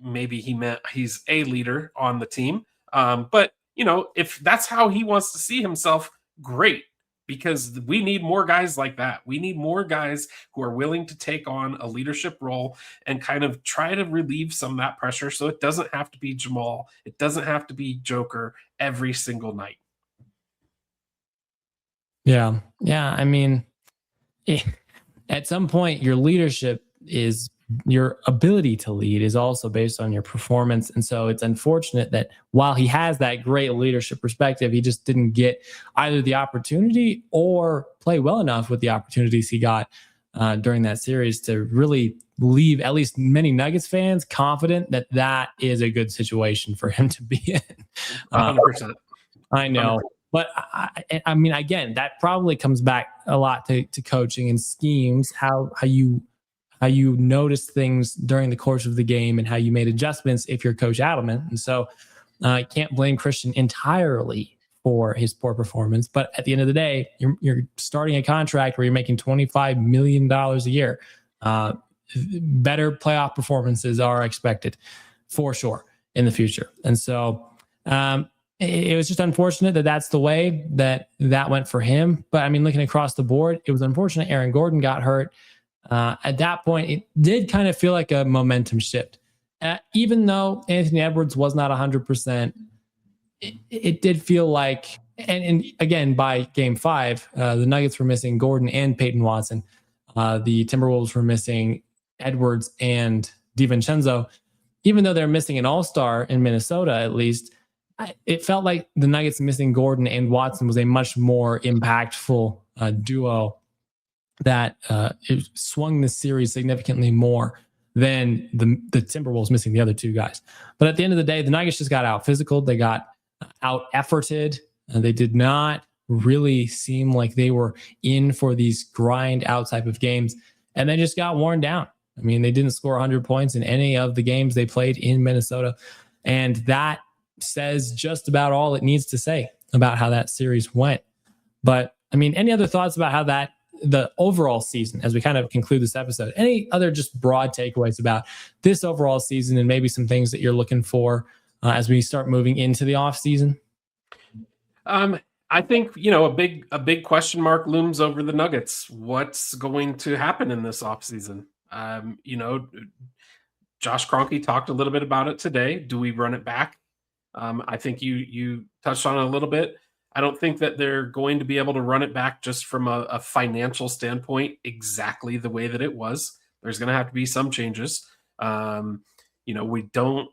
maybe he meant he's a leader on the team. But, if that's how he wants to see himself, great, because we need more guys like that. We need more guys who are willing to take on a leadership role and kind of try to relieve some of that pressure so it doesn't have to be Jamal. It doesn't have to be Joker every single night. Yeah. Yeah. I mean, at some point, your leadership is your ability to lead is also based on your performance. And so it's unfortunate that while he has that great leadership perspective, he just didn't get either the opportunity or play well enough with the opportunities he got during that series to really leave at least many Nuggets fans confident that that is a good situation for him to be in. Uh, 100%. I know. 100%. But I mean, again, that probably comes back a lot to coaching and schemes, how you notice things during the course of the game and how you made adjustments if you're Coach Adelman. And so I can't blame Christian entirely for his poor performance. But at the end of the day, you're starting a contract where you're making $25 million a year. Uh, Better playoff performances are expected for sure in the future. And so it was just unfortunate that that's the way that went for him. But I mean, looking across the board, it was unfortunate Aaron Gordon got hurt. At that point, it did kind of feel like a momentum shift. Even though Anthony Edwards was not 100%, it did feel like, and again, by game 5, the Nuggets were missing Gordon and Peyton Watson. The Timberwolves were missing Edwards and DiVincenzo. Even though they're missing an all-star in Minnesota, at least, it felt like the Nuggets missing Gordon and Watson was a much more impactful duo that it swung the series significantly more than the Timberwolves missing the other two guys. But at the end of the day, the Nuggets just got out physical. They got out efforted. They did not really seem like they were in for these grind out type of games. And they just got worn down. I mean, they didn't score 100 points in any of the games they played in Minnesota. And that says just about all it needs to say about how that series went. But I mean, any other thoughts about how the overall season, as we kind of conclude this episode, any other just broad takeaways about this overall season and maybe some things that you're looking for as we start moving into the off season? I think a big question mark looms over the Nuggets. What's going to happen in this offseason? Josh Kroenke talked a little bit about it today. Do we run it back? I think you touched on it a little bit. I don't think that they're going to be able to run it back just from a financial standpoint exactly the way that it was. There's going to have to be some changes. We don't.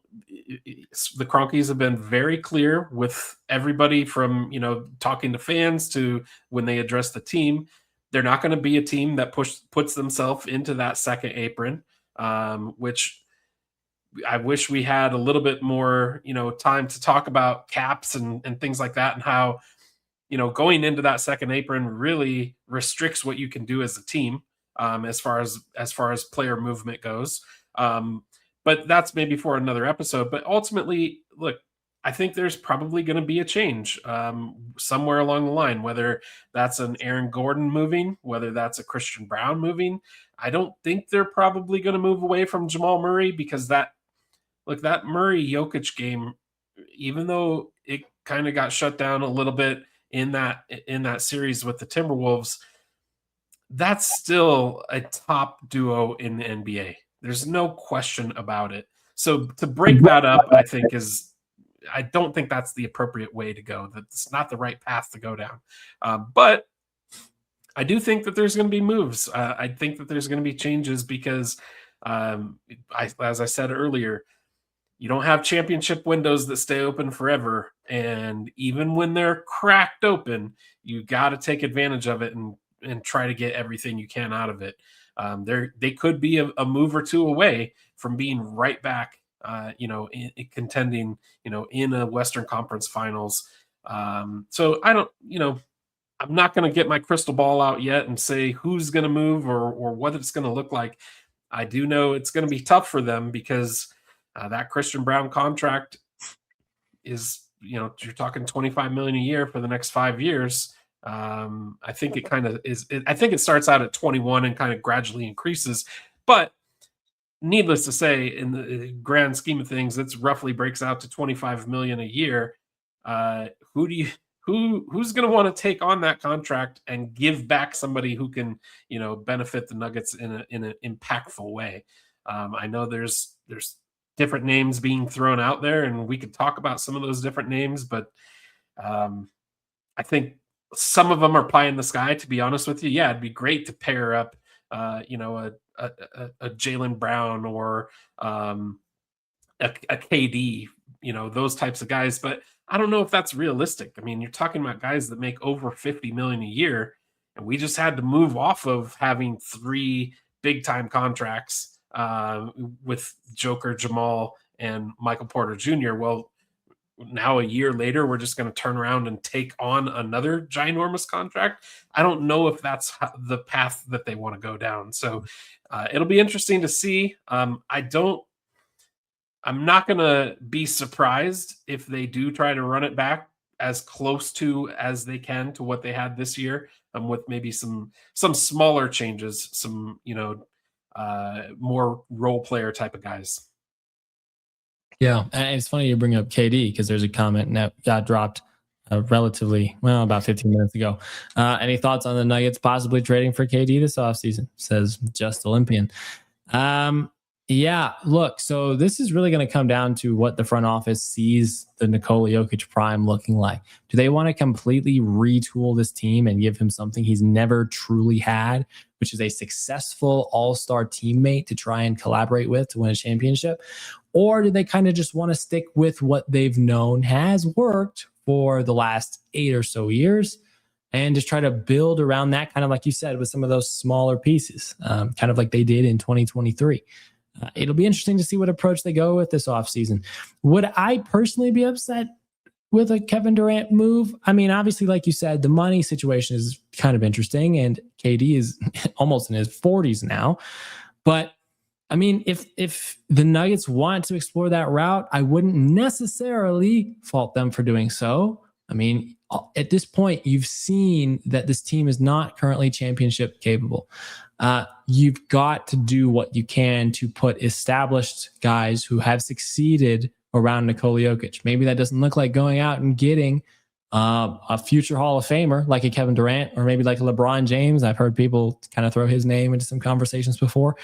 The Cronkies have been very clear with everybody from talking to fans to when they address the team. They're not going to be a team that puts themselves into that second apron, which I wish we had a little bit more, time to talk about caps and things like that, and how, going into that second apron really restricts what you can do as a team, as far as player movement goes. But that's maybe for another episode. But ultimately, look, I think there's probably going to be a change somewhere along the line, whether that's an Aaron Gordon moving, whether that's a Christian Brown moving. I don't think they're probably going to move away from Jamal Murray, because that Murray Jokic game, even though it kind of got shut down a little bit in that series with the Timberwolves, that's still a top duo in the NBA. There's no question about it. So to break that up, I don't think that's the appropriate way to go. That's not the right path to go down. But I do think that there's going to be moves. I think that there's going to be changes because, as I said earlier, you don't have championship windows that stay open forever. And even when they're cracked open, you got to take advantage of it and try to get everything you can out of it. They could be a move or two away from being right back, in contending, in a Western Conference Finals. So I don't, I'm not going to get my crystal ball out yet and say who's going to move or what it's going to look like. I do know it's going to be tough for them because that Christian Brown contract is, you're talking $25 million a year for the next 5 years. I think it kind of is. I think it starts out at 21 and kind of gradually increases. But needless to say, in the grand scheme of things, it's roughly breaks out to $25 million a year. Who's going to want to take on that contract and give back somebody who can, benefit the Nuggets in an impactful way? I know there's different names being thrown out there, and we could talk about some of those different names, but I think some of them are pie in the sky, to be honest with you. Yeah, it'd be great to pair up, a Jaylen Brown or a KD, those types of guys. But I don't know if that's realistic. I mean, you're talking about guys that make over 50 million a year, and we just had to move off of having 3 big time contracts with Joker, Jamal, and Michael Porter Jr. Well, now a year later, we're just going to turn around and take on another ginormous contract. I don't know if that's the path that they want to go down. So it'll be interesting to see. I'm not going to be surprised if they do try to run it back as close to as they can to what they had this year, with maybe some smaller changes, some more role player type of guys. Yeah, and it's funny you bring up KD because there's a comment that got dropped about 15 minutes ago. Any thoughts on the Nuggets possibly trading for KD this offseason? Says Just Olympian. Yeah, look, so this is really going to come down to what the front office sees the Nikola Jokic prime looking like. Do they want to completely retool this team and give him something he's never truly had, which is a successful all-star teammate to try and collaborate with to win a championship? Or do they kind of just want to stick with what they've known has worked for the last 8 or so years and just try to build around that, kind of like you said, with some of those smaller pieces, kind of like they did in 2023? It'll be interesting to see what approach they go with this offseason. Would I personally be upset with a Kevin Durant move? I mean, obviously, like you said, the money situation is kind of interesting, and KD is almost in his 40s now. But I mean, if the Nuggets want to explore that route, I wouldn't necessarily fault them for doing so. I mean, at this point, you've seen that this team is not currently championship capable. You've got to do what you can to put established guys who have succeeded around Nikola Jokic. Maybe that doesn't look like going out and getting a future Hall of Famer like a Kevin Durant, or maybe like a LeBron James. I've heard people kind of throw his name into some conversations before.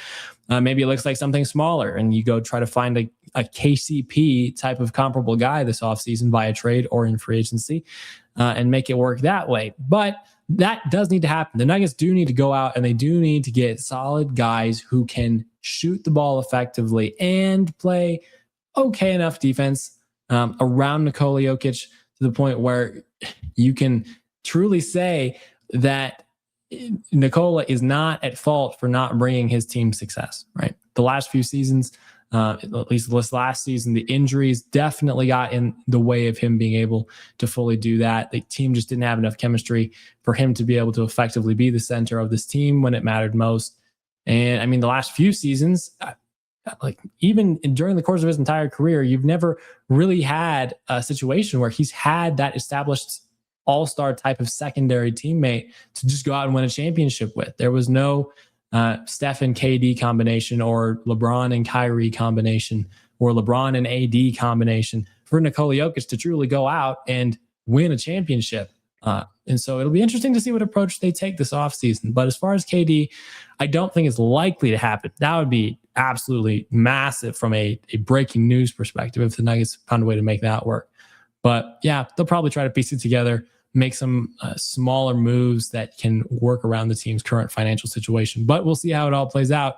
Maybe it looks like something smaller, and you go try to find a KCP type of comparable guy this offseason via trade or in free agency, and make it work that way. But that does need to happen. The Nuggets do need to go out and they do need to get solid guys who can shoot the ball effectively and play okay enough defense around Nikola Jokic to the point where you can truly say that Nikola is not at fault for not bringing his team success, right? The last few seasons, at least this last season, the injuries definitely got in the way of him being able to fully do that. The team just didn't have enough chemistry for him to be able to effectively be the center of this team when it mattered most. And I mean, the last few seasons, like even during the course of his entire career, you've never really had a situation where he's had that established all-star type of secondary teammate to just go out and win a championship with. There was no Steph and KD combination, or LeBron and Kyrie combination, or LeBron and AD combination for Nikola Jokic to truly go out and win a championship. And so it'll be interesting to see what approach they take this offseason. But as far as KD, I don't think it's likely to happen. That would be absolutely massive from a breaking news perspective if the Nuggets found a way to make that work. But yeah, they'll probably try to piece it together, make some smaller moves that can work around the team's current financial situation. But we'll see how it all plays out.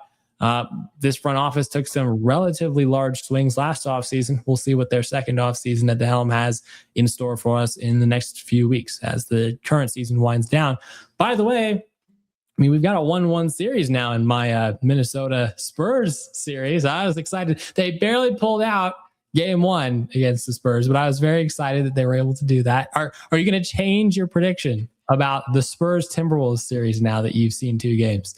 This front office took some relatively large swings last offseason. We'll see what their second offseason at the helm has in store for us in the next few weeks as the current season winds down. By the way, I mean, we've got a 1-1 series now in my Minnesota Spurs series. I was excited. They barely pulled out game 1 against the Spurs, but I was very excited that they were able to do that. Are you going to change your prediction about the Spurs Timberwolves series now that you've seen 2 games?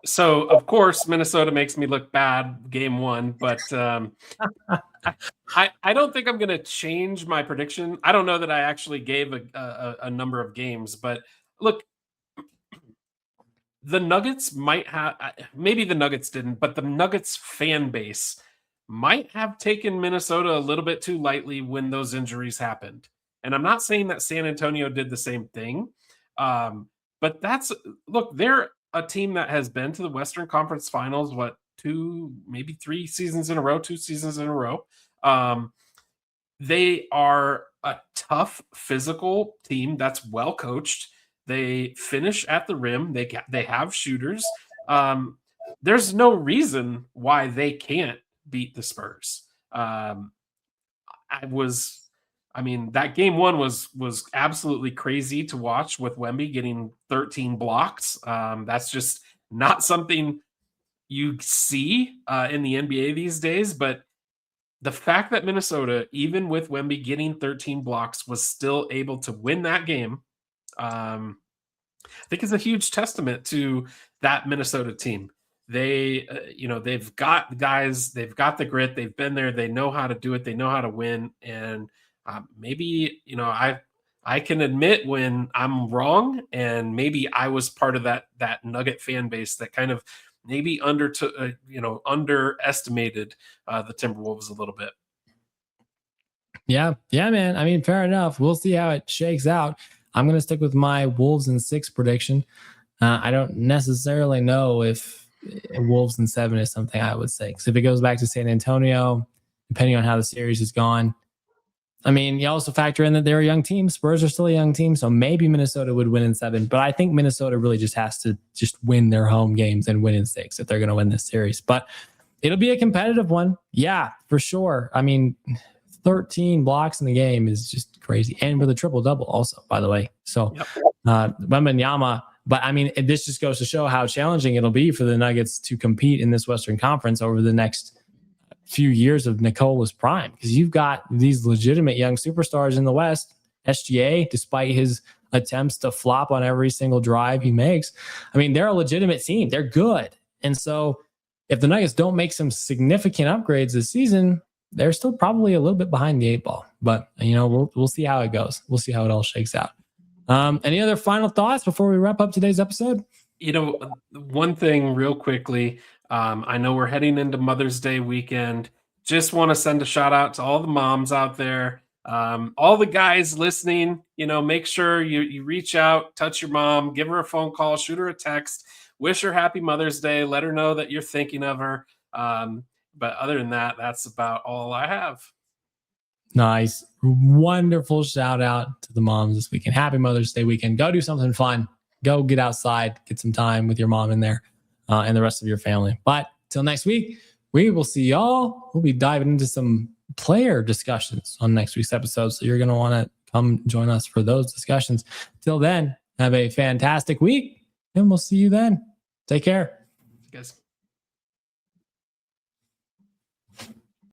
So, of course, Minnesota makes me look bad game 1, but I don't think I'm going to change my prediction. I don't know that I actually gave a number of games, but look, the Nuggets might have, maybe the Nuggets didn't, but the Nuggets fan base might have taken Minnesota a little bit too lightly when those injuries happened. And I'm not saying that San Antonio did the same thing. But look, they're a team that has been to the Western Conference Finals, 2, maybe 3 seasons in a row, 2 seasons in a row. They are a tough physical team that's well coached. They finish at the rim. They have shooters. There's no reason why they can't beat the Spurs. Um, I was, I mean, that game one was absolutely crazy to watch with Wemby getting 13 blocks. That's just not something you see in the NBA these days. But the fact that Minnesota, even with Wemby getting 13 blocks, was still able to win that game, I think is a huge testament to that Minnesota team. They, they've got guys, they've got the grit, they've been there, they know how to do it, they know how to win, and maybe I can admit when I'm wrong, and maybe I was part of that Nugget fan base that kind of maybe underestimated the Timberwolves a little bit. Yeah, man. I mean, fair enough. We'll see how it shakes out. I'm going to stick with my Wolves in 6 prediction. I don't necessarily know if Wolves in 7 is something I would say. Because if it goes back to San Antonio, depending on how the series has gone, I mean, you also factor in that they're a young team. Spurs are still a young team, so maybe Minnesota would win in 7. But I think Minnesota really just has to win their home games and win in 6 if they're going to win this series. But it'll be a competitive one. Yeah, for sure. I mean, 13 blocks in the game is just crazy. And with a triple-double also, by the way. So, Wembanyama. But, I mean, this just goes to show how challenging it'll be for the Nuggets to compete in this Western Conference over the next few years of Nikola's prime. Because you've got these legitimate young superstars in the West. SGA, despite his attempts to flop on every single drive he makes, I mean, they're a legitimate team. They're good. And so if the Nuggets don't make some significant upgrades this season, they're still probably a little bit behind the 8 ball, but we'll see how it goes. We'll see how it all shakes out. Any other final thoughts before we wrap up today's episode? One thing real quickly. I know we're heading into Mother's Day weekend. Just want to send a shout out to all the moms out there. All the guys listening, make sure you reach out, touch your mom, give her a phone call, shoot her a text, wish her happy Mother's Day, let her know that you're thinking of her. But other than that, that's about all I have. Nice. Wonderful shout out to the moms this weekend. Happy Mother's Day weekend. Go do something fun. Go get outside, get some time with your mom in there and the rest of your family. But till next week, we will see y'all. We'll be diving into some player discussions on next week's episode. So you're going to want to come join us for those discussions. Till then, have a fantastic week and we'll see you then. Take care. Guys.